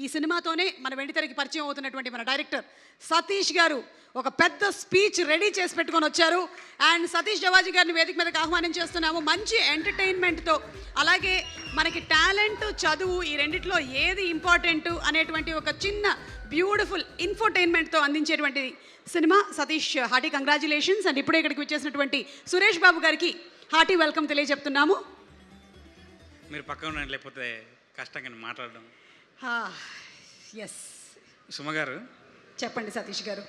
ఈ సినిమాతోనే మన వెండితెరకి పరిచయం అవుతున్నటువంటి మన డైరెక్టర్ సతీష్ గారు ఒక పెద్ద స్పీచ్ రెడీ చేసి పెట్టుకొని వచ్చారు. అండ్ సతీష్ జవాజీ గారిని వేదిక మీదకి ఆహ్వానం చేస్తున్నాము. మంచి ఎంటర్టైన్మెంట్తో, అలాగే మనకి టాలెంట్, చదువు ఈ రెండిట్లో ఏది ఇంపార్టెంట్ అనేటువంటి ఒక చిన్న బ్యూటిఫుల్ ఇన్ఫోటైన్మెంట్తో అందించేటువంటి cinema Satish. Hearty congratulations. And ఇప్పుడే ఇక్కడికి వచ్చేసినటువంటి సురేష్ బాబు గారికి హార్టీ వెల్కమ్ తెలియజెప్తున్నాము. మీరు పక్కన ఉండండి, లేకపోతే కష్టంగా మాట్లాడడం. ఎస్ సుమ గారు చెప్పండి సతీష్ గారు.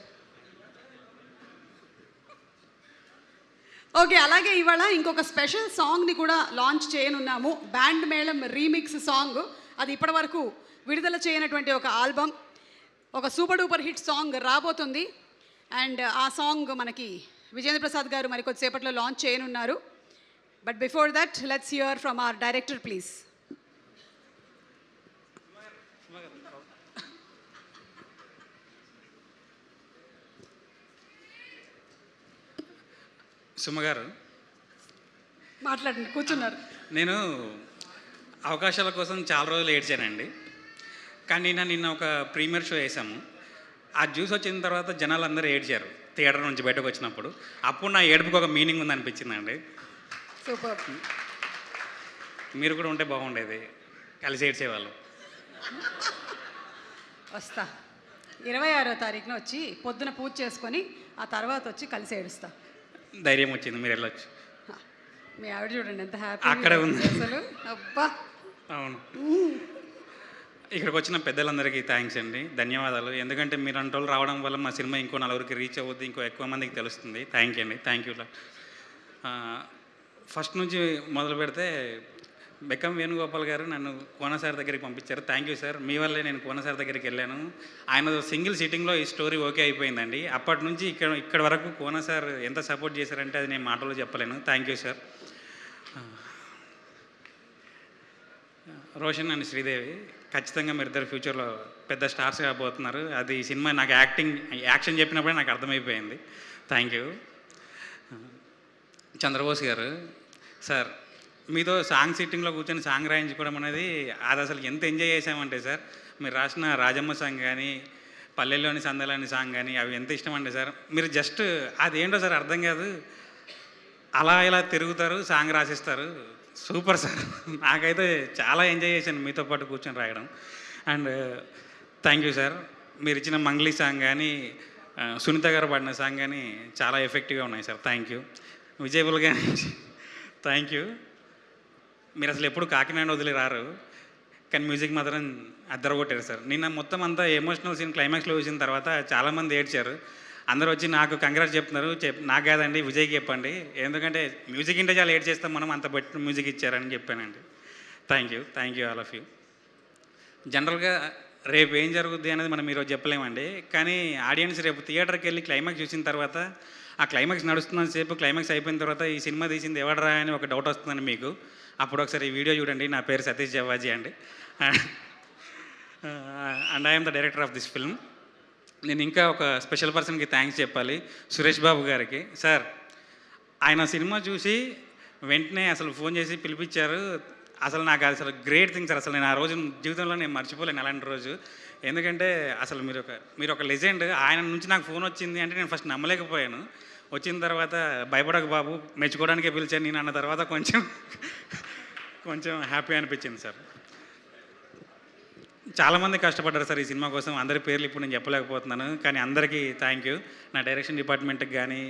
ఓకే, అలాగే ఇవాళ ఇంకొక స్పెషల్ సాంగ్ని కూడా లాంచ్ చేయనున్నాము. బ్యాండ్ మేళం రీమిక్స్ సాంగ్. అది ఇప్పటి వరకు విడుదల చేయనటువంటి ఒక ఆల్బమ్, ఒక సూపర్ డూపర్ హిట్ సాంగ్ రాబోతుంది. అండ్ ఆ సాంగ్ మనకి విజేంద్ర ప్రసాద్ గారు మరి కొద్దిసేపట్లో లాంచ్ చేయనున్నారు. But before that let's hear from our director please. Suma garu మాట్లాడండి, కూర్చున్నారు. నేను అవకాశాల కోసం చాలా రోజులు ఏడ్చానండి. కానీ నిన్న ఒక ప్రీమియర్ షో వేసాము. ఆ జ్యూస్ వచ్చిన తర్వాత జనాలు అందరూ ఏడ్చారు థియేటర్ నుంచి బయటకు వచ్చినప్పుడు. అప్పుడు నా ఏడుపుకి ఒక మీనింగ్ ఉంది అనిపించిందండి. సూపర్. మీరు కూడా ఉంటే బాగుండేది, కలిసి ఏడ్చేవాళ్ళు. వస్తా 26వ తారీఖున వచ్చి పొద్దున పూజ చేసుకొని ఆ తర్వాత వచ్చి కలిసి ఏడుస్తా. ధైర్యం వచ్చింది, మీరు వెళ్ళొచ్చు. మీ ఆవిడ చూడండి ఎంత హ్యాపీ అక్కడే ఉంది అసలు. అబ్బా అవును. ఇక్కడికి వచ్చిన పెద్దలందరికీ థ్యాంక్స్ అండి, ధన్యవాదాలు. ఎందుకంటే మీరు అంటోళ్ళు రావడం వల్ల మా సినిమా ఇంకో నలుగురికి రీచ్ అవ్వద్దు, ఇంకో ఎక్కువ మందికి తెలుస్తుంది. థ్యాంక్ యూ అండి, థ్యాంక్ యూ. ఫస్ట్ నుంచి మొదలు పెడితే బెక్కం వేణుగోపాల్ గారు నన్ను కోన సార్ దగ్గరికి పంపించారు. థ్యాంక్ యూ సార్, మీ వల్లే నేను కోన సార్ దగ్గరికి వెళ్ళాను. ఆయన సింగిల్ సిట్టింగ్లో ఈ స్టోరీ ఓకే అయిపోయిందండి. అప్పటి నుంచి ఇక్కడ వరకు కోన సార్ ఎంత సపోర్ట్ చేశారంటే అది నేను మాటలో చెప్పలేను. Thank you sir. Roshan and Sridevi ఖచ్చితంగా మీరు ఇద్దరు ఫ్యూచర్లో పెద్ద స్టార్స్ కాబోతున్నారు. అది ఈ సినిమా నాకు యాక్షన్ చెప్పినప్పుడే నాకు అర్థమైపోయింది. Thank you. చంద్రబోస్ గారు సార్, మీతో సాంగ్ సిట్టింగ్లో కూర్చొని సాంగ్ రాయించుకోవడం అనేది అది అసలు ఎంత ఎంజాయ్ చేసామంటే సార్, మీరు రాసిన రాజమ్మ సాంగ్ కానీ పల్లెల్లోని సందలాని సాంగ్ కానీ అవి ఎంత ఇష్టం అంటే సార్, మీరు జస్ట్ అదేంటో సార్ అర్థం కాదు, అలా ఇలా తిరుగుతారు, సాంగ్ రాసిస్తారు. సూపర్ సార్, నాకైతే చాలా ఎంజాయ్ చేశాను మీతో పాటు కూర్చొని రాయడం. అండ్ థ్యాంక్ యూ సార్, మీరు ఇచ్చిన మంగ్లీ సాంగ్ కానీ సునీత గారు పాడిన సాంగ్ కానీ చాలా ఎఫెక్టివ్గా ఉన్నాయి సార్. Thank you. విజయబుల్ కానీ థ్యాంక్ యూ. మీరు అసలు ఎప్పుడు కాకినాడ వదిలి రారు, కానీ మ్యూజిక్ మాత్రం అద్దరగొట్టారు సార్. నిన్న మొత్తం అంతా ఎమోషనల్ సీన్ క్లైమాక్స్లో చూసిన తర్వాత చాలామంది ఏడ్చారు. అందరూ వచ్చి నాకు కంగ్రాట్స్ చెప్తున్నారు. నాకు కాదండి విజయ్కి చెప్పండి, ఎందుకంటే మ్యూజిక్ ఇంటే చాలా ఏడ్ చేస్తాం మనం, అంత బట్టి మ్యూజిక్ ఇచ్చారని చెప్పానండి. Thank you all of you. జనరల్గా రేపు ఏం జరుగుద్ది అనేది మనం ఈరోజు చెప్పలేమండి, కానీ ఆడియన్స్ రేపు థియేటర్కి వెళ్ళి క్లైమాక్స్ చూసిన తర్వాత ఆ క్లైమాక్స్ నడుస్తున్నంత సేపు క్లైమాక్స్ అయిపోయిన తర్వాత ఈ సినిమా తీసింది ఎవడరా అని ఒక డౌట్ వస్తుందని మీకు. అప్పుడు ఒకసారి ఈ వీడియో చూడండి. నా పేరు సతీష్ జవాజీ అండి, and I'm the director of this film. నేను ఇంకా ఒక స్పెషల్ పర్సన్కి థ్యాంక్స్ చెప్పాలి, సురేష్ బాబు గారికి. సార్, ఆయన సినిమా చూసి వెంటనే అసలు ఫోన్ చేసి పిలిపించారు. అసలు నాకు అసలు గ్రేట్ థింగ్ సార్. అసలు నేను ఆ రోజు జీవితంలో నేను మర్చిపోలేను అలాంటి రోజు. ఎందుకంటే అసలు మీరు ఒక లెజెండ్. ఆయన నుంచి నాకు ఫోన్ వచ్చింది అంటే నేను ఫస్ట్ నమ్మలేకపోయాను. వచ్చిన తర్వాత భయపడక బాబు, మెచ్చుకోవడానికే పిలిచాను నేను అన్న తర్వాత కొంచెం హ్యాపీ అనిపించింది సార్. చాలామంది కష్టపడ్డారు సార్ ఈ సినిమా కోసం. అందరి పేర్లు ఇప్పుడు నేను చెప్పలేకపోతున్నాను, కానీ అందరికీ థ్యాంక్ యూ. నా డైరెక్షన్ డిపార్ట్మెంట్కి కానీ,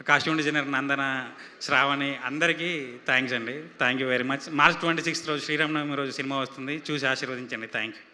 కాస్ట్యూమ్ డిజైనర్ నందన, శ్రావణి, అందరికీ థ్యాంక్స్ అండి. Thank you very much. March 26 రోజు శ్రీరామనవమి రోజు సినిమా వస్తుంది, చూసి ఆశీర్వదించండి. Thank you.